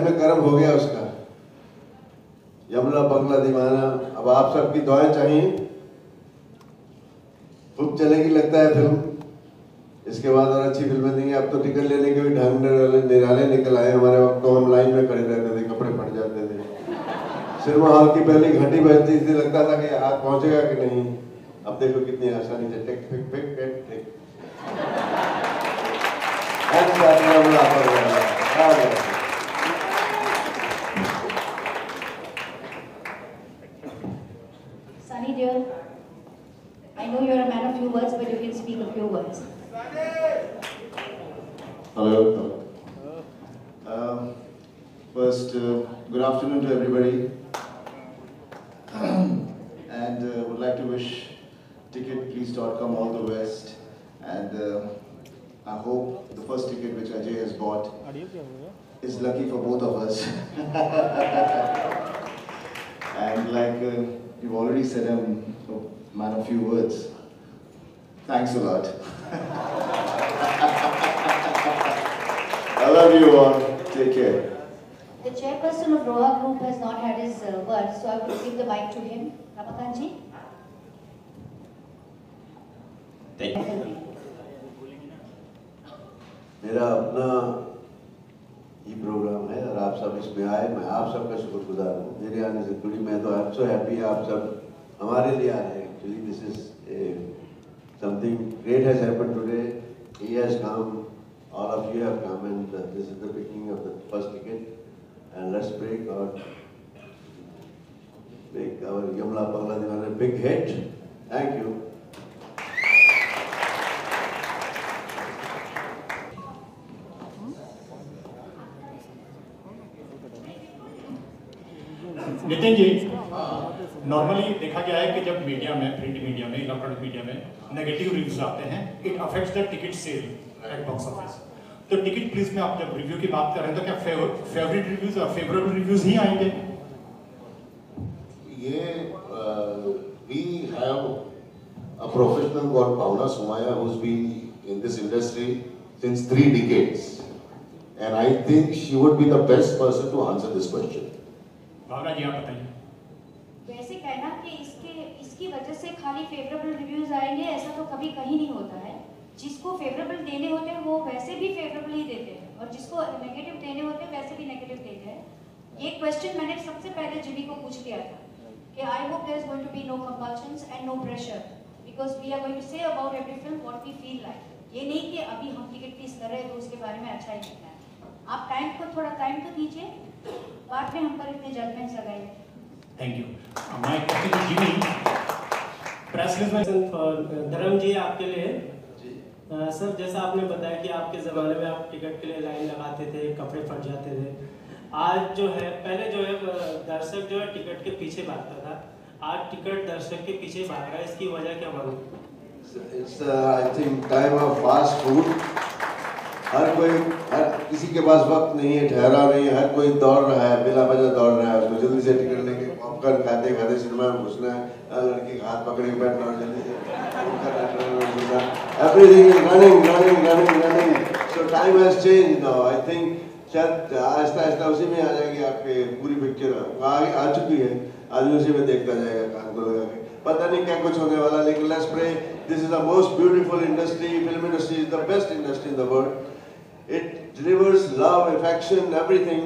तहस में कर्म हो गया उसका। यमला बंगला दीवाना, अब आप सबकी दुआएं चाहिए। खूब चलेगी लगता है फिल्म, इसके बाद और अच्छी फिल्में देंगे। अब तो टिकट लेने के भी ढंग निराले निकल आए। हमारे वक्त तो हम लाइन में खड़े रहते थे, कपड़े फट जाते थे। सिनेमा हॉल की पहली घंटी बजती थी, लगता था कि हाथ पहुंचेगा कि नहीं। अब देखो कितनी आसानी से टिक टिक टिक टिक टिक। Sunny dear, I know you're a man of few words, but you can speak a few words. Hello. First, good afternoon to everybody. And would like to wish ticketplease.com all the best. And I hope the first ticket which Ajay has bought is lucky for both of us. And like you've already said, I'm a man of few words. Thanks a lot. I love you all. Take care. The chairperson of Roha Group has not had his words, so I will give the mic to him. Ramakant ji. Thank you. मेरा अपना ही programme है और आप सब इसमें आए। मैं आप सबका शुक्रगुजार हूँ मेरे आने से जुड़ी। मैं तो आई एम सो हैप्पी आप सब हमारे लिए आ रहे हैं। Actually this is something great has happened today. He has come, all of you have come, and this is the beginning of the first ticket. And let's pray God make our Yamla Bangla Divana a big hit. Thank you. Nitin ji, normally देखा गया है कि जब media में, print media में, electronic media में negative reviews आते हैं, it affects the ticket sale at box office. तो टिकट प्लीज में आप जब रिव्यू की बात कर रहे हैं तो क्या फेवरेट रिव्यूज और फेवरेबल रिव्यूज ही आएंगे? ये we have a professional called Paula Sumaya who's been in this industry since 3 decades, and I think she would be the best person to answer this question. भावना जी, आप बताइए। वैसे कहना कि इसकी वजह से खाली फेवरेबल रिव्यूज आएंगे ऐसा तो कभी कहीं नहीं होता है। जिसको फेवरेबल देने होते हैं वो वैसे भी फेवरेबल ही देते हैं, और जिसको नेगेटिव देने होते हैं वैसे भी नेगेटिव देते हैं। ये क्वेश्चन मैंने सबसे पहले जिमी को पूछ लिया था कि I hope there is going to be no compulsions and no pressure, because we are going to say about every film what we feel like. ये नहीं कि अभी हम टिकट प्लीज कर रहे हैं तो उसके बारे में अच्छा ही लिखना है। आप टाइम को थोड़ा टाइम तो दीजिए, बाद में हम पर इतने जजमेंट्स लगाइए। Thank you. My question to Jimmy, press release में धर्म जी आपके लिए। सर, जैसा आपने बताया कि आपके ज़माने में आप टिकट के लिए लाइन लगाते थे, कपड़े फट जाते थे। आज जो है, पहले जो है दर्शक जो है टिकट के पीछे भागता था, आज टिकट दर्शक के पीछे भाग रहा है। इसकी वजह क्या मालूम? It's I think time of fast food. हर किसी के पास वक्त नहीं है, ठहरा नहीं है। हर कोई दौड़ रहा है, बिला वजह दौड़ रहा है। उसको जल्दी से टिकट लेके पॉपकॉर्न खाते खाते सिनेमा में घुसना है, लड़की का हाथ पकड़ के बैठना और जल्दी से everything is running. So time has changed now. I think शायद आहिस्ता आहिस्ता उसी में आ जाएगी आपके पूरी पिक्चर आ चुकी है। आदमी उसी में देखता जाएगा कान को लगा के। पता नहीं क्या कुछ होने वाला, लेकिन let's pray. This is the most beautiful industry. Film industry is the best industry in the world. It delivers love, affection, everything.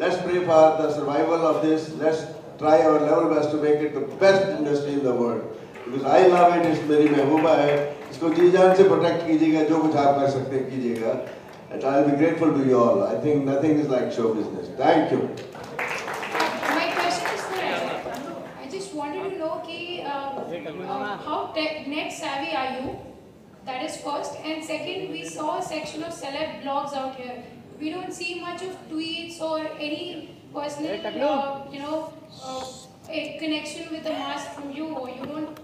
Let's pray for the survival of this. Let's try our level best to make it the best industry in the world. Because I love it. It's मेरी महबूबा है। इसको जी जान से protect कीजिएगा, जो कुछ आप कर सकते हैं कीजिएगा। And I'll be grateful to you all. I think nothing is like show business. Thank you. My question is for Ajay. I just wanted to know how net savvy are you? That is first. And second, we saw a section of celeb blogs out here. We don't see much of tweets or any personal, a connection with the mass from you, or you don't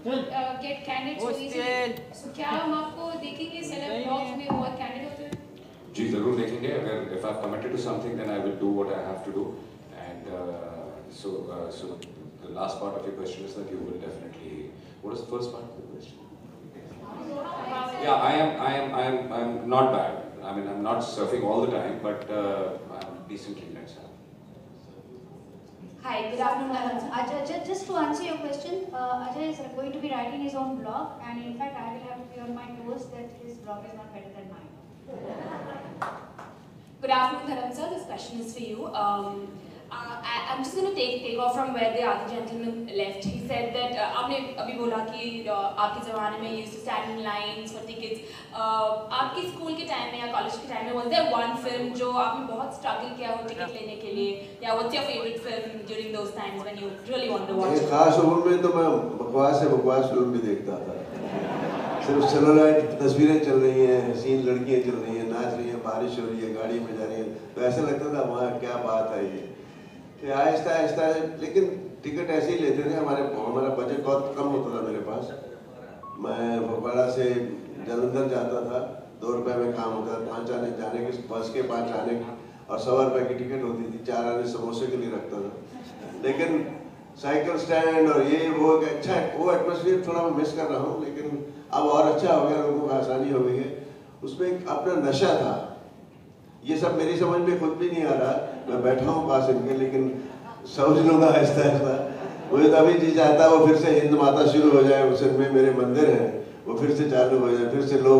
get candid so easily. So क्या हम आपको देखेंगे celeb blogs में बहुत candid होते हैं? जी ज़रूर देखेंगे। अगर if I've committed to something, then I will do what I have to do. And so the last part of your question is that you will definitely. What is the first part of the question? Yeah, I'm not bad. I mean, I'm not surfing all the time, but I'm decently net savvy. Hi, good afternoon. Ajay, just to answer your question, Ajay is going to be writing his own blog, and in fact, I will have to be on my toes that his blog is not better than mine. Good afternoon, Dharam sir. This question is for you. I'm just going to take off from where the other gentleman left. He said that आपने अभी बोला कि आपके ज़माने में used to stand in lines for tickets. आपके school के time में या कॉलेज के टाइम में was there one film जो आपने बहुत struggle किया हो टिकट लेने के लिए? या what's your favorite film during those times when you really wanted to watch? खास उम्र में तो मैं बकवास से बकवास फिल्म भी देखता था। सिर्फ सेलुलाइट तस्वीरें चल रही हैं, हसीन लड़कियां चल रही हैं, नाच रही हैं, बारिश हो रही है, गाड़ी में जा रही है, तो ऐसा लगता था वहाँ क्या बात है ये। फिर आहिस्ता आहिस्ता, लेकिन टिकट ऐसे ही लेते थे। हमारा बजट बहुत कम होता था मेरे पास। मैं भोपाल से जलंधर जाता था, 2 रुपए में काम होता था, 5 आने जाने के बस के 5 आने की, और 100 रुपए की टिकट होती थी, 4 आने समोसे के लिए रखता था। लेकिन साइकिल स्टैंड और ये वो अच्छा, वो एटमोसफियर थोड़ा मैं मिस कर रहा हूँ, लेकिन अब और अच्छा हो गया, लोगों को आसानी हो गई है। उसमें एक अपना नशा था, ये सब मेरी समझ में खुद भी नहीं आ रहा। मैं बैठा हूँ पास इनके, लेकिन समझ लूँगा आहिस्ता आहिस्ता। मुझे तो अभी जी चाहता है वो फिर से हिंद माता शुरू हो जाए, उस में मेरे मंदिर हैं वो फिर से चालू हो जाए, फिर से लोग,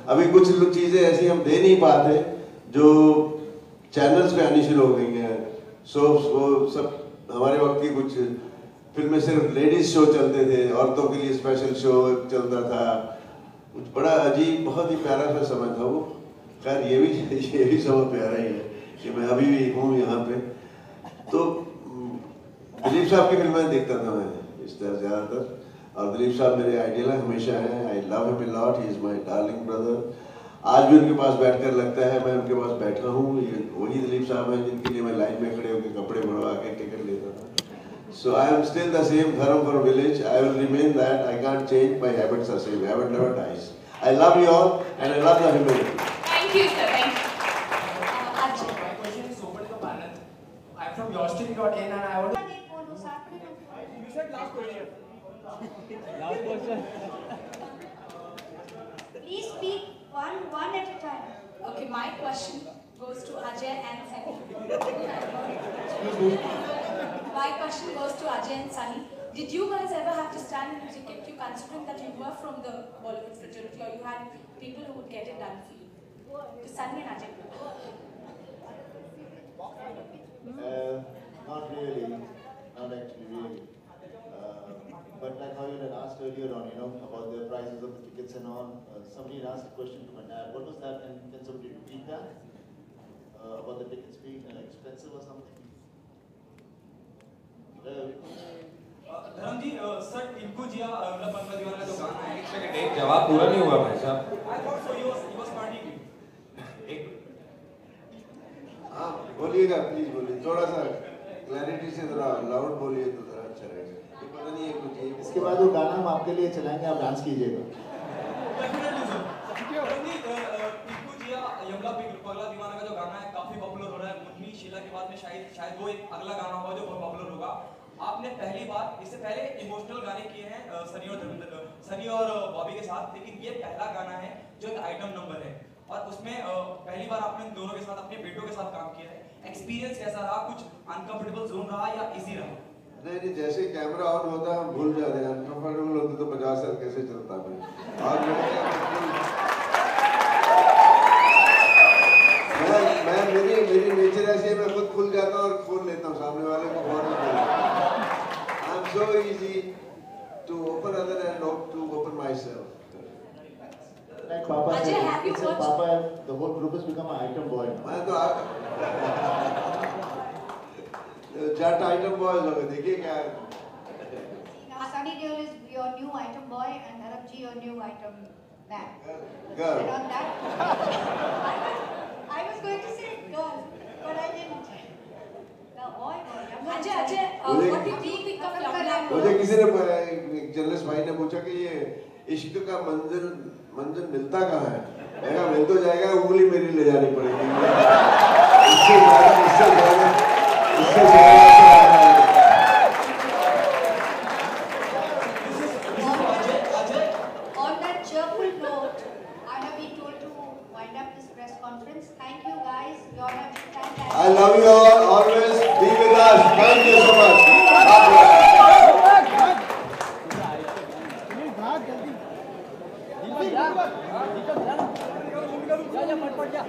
अभी कुछ चीज़ें ऐसी हम दे नहीं पाते जो चैनल्स पे आनी शुरू हो गई हैं। सोप्स, वो सब हमारे वक्त की कुछ फिल्में सिर्फ लेडीज शो चलते थे, औरतों के लिए स्पेशल शो चलता था, कुछ बड़ा अजीब, बहुत ही प्यारा सा समय था वो। खैर ये भी समय प्यारा ही है कि मैं अभी भी हूँ यहाँ पे। तो दिलीप साहब की फिल्में देखता था मैं इस तरह ज़्यादातर, और दिलीप साहब मेरे आइडियल हमेशा हैं। I love him a lot, he is my darling brother. आज भी उनके पास बैठकर लगता है मैं उनके पास बैठा हूँ। ये वही दिलीप साहब हैं जिनके लिए मैं लाइन में खड़े होकर कपड़े बढ़वा के टिकट लेता था। So I am still the same Dharam for village. I will remain that. I can't change. My habits are same. Habit never dies. I love you all, and I love the humanity. Thank you, sir. Thank you. My question is open to Bharat. I'm from yosting.in and I want to... You said last question. Last question. Please speak one at a time. Okay, my question goes to Ajay and Sunny. My question goes to Ajay and Sunny. Did you guys ever have to stand in a ticket queue, considering that you were from the Bollywood fraternity, or you had people who would get it done for you? To Sunny and Ajay. Not really, not actually really. But like how you had asked earlier on, about the prices of the tickets and all, somebody had asked a question to my dad. What was that? And can somebody repeat that? About the tickets being expensive or something? धर्म जी, sir Tinku जिया मतलब पंकज दीवाना का जो गाना है, एक second, एक जवाब पूरा नहीं हुआ भाई साहब। I thought so. He was partying. हाँ बोलिएगा, प्लीज बोलिए, थोड़ा सा क्लैरिटी से, थोड़ा लाउड बोलिए तो ज़रा अच्छा रहेगा। ये पता नहीं है कुछ ये। इसके बाद वो गाना हम आपके लिए चलाएंगे, आप डांस कीजिएगा। Definitely sir. धर्म जी, टिंकू जिया यमला पगला दीवाना का जो गाना है काफी पॉपुलर हो रहा है। मुन्नी शीला के बाद में शायद वो एक अगला गाना होगा जो बहुत पॉपुलर होगा। आपने पहली बार, इससे पहले इमोशनल गाने किए हैं सनी और बॉबी के साथ, लेकिन ये पहला गाना है जो एक आइटम नंबर है, और उसमें पहली बार आपने दोनों के साथ, अपने बेटों के साथ काम किया है। एक्सपीरियंस कैसा रहा? कुछ अनकंफर्टेबल जोन रहा या इजी रहा? नहीं, जैसे कैमरा ऑन होता है हम भूल जाते हैं। अनकंफर्टेबल होते तो 50 साल कैसे चलता मैं। और मेरी नेचर ऐसी है, मैं खुद खुल जाता हूँ और खोल लेता हूँ सामने वाले को। I am so easy to open other and not to open myself. Like Papa said, Papa, the whole group has become an item boy. मैं तो जट आइटम बॉय लोग देखिए क्या। Sunny Deol is your new item boy and Dharam ji your new item man. Girl. And on that, I was going to say girl, but I didn't. The boy. Ajay, what did you think of Yamla? मुझे किसी ने, एक journalist भाई ने पूछा कि ये इश्क का मंजिल मिलता कहाँ है? मैं कहा मिल तो जाएगा, उंगली मेरी ले जानी पड़ेगी। इससे ज़्यादा On that cheerful note, I have been told to wind up this press conference. Thank you guys. You all have been fantastic. I love you all. Always be with us. Much, thank you so much. जा